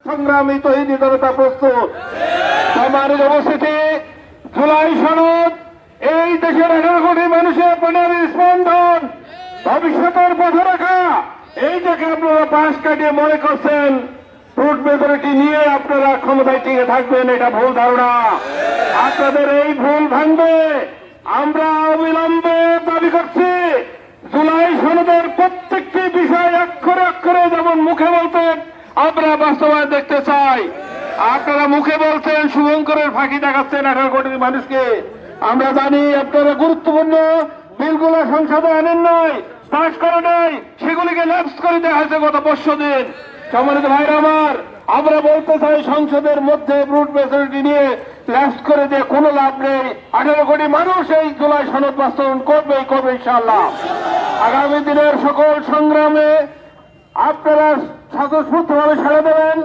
সংগ্রামী তৈরি জনতা প্রস্তুত। আমার উপস্থিতি জুলাই সনদ এই দেশের 18 কোটি মানুষের প্রাণের স্পন্দন, ভবিষ্যতের পথে রাখা। এইটাকে আপনারা পাশ কাটিয়ে মনে করছেন ভোট মেজরিটি নিয়ে আপনারা ক্ষমতায় টিকে থাকবেন, এটা ভুল ধারণা। আপনাদের এই ভুল ভাঙবে। আমরা অবিলম্বে দাবি করছি জুলাই সনদের প্রত্যেকটি বিষয় অক্ষরে অক্ষরে যেমন মুখে বলতেন আমরা বাস্তবায়ন দেখতে চাই। আপনারা মুখে বলছেন শুভঙ্করের ফাঁকি দেখাচ্ছেন 18 কোটি মানুষকে। আমরা জানি আপনারা গুরুত্বপূর্ণ বিলগুলো সংসদে আনেন নাই, পাশ করে নাই, সেগুলিকে ল্যাপস করে দেওয়া হয়েছে গত 5 দিন। সম্মানিত ভাইরা আমার, আমরা বলতে চাই সংসদের মধ্যে ভোট মেজরিটি নিয়ে ল্যাপস করে দিয়ে কোনো লাভ নেই। 18 কোটি মানুষ এই জুলাই সনদ বাস্তবায়ন করবে ইনশাআল্লাহ। আগামী দিনের সকল সংগ্রামে আপনারা স্বতঃস্ফূর্তভাবে সাড়া দেবেন।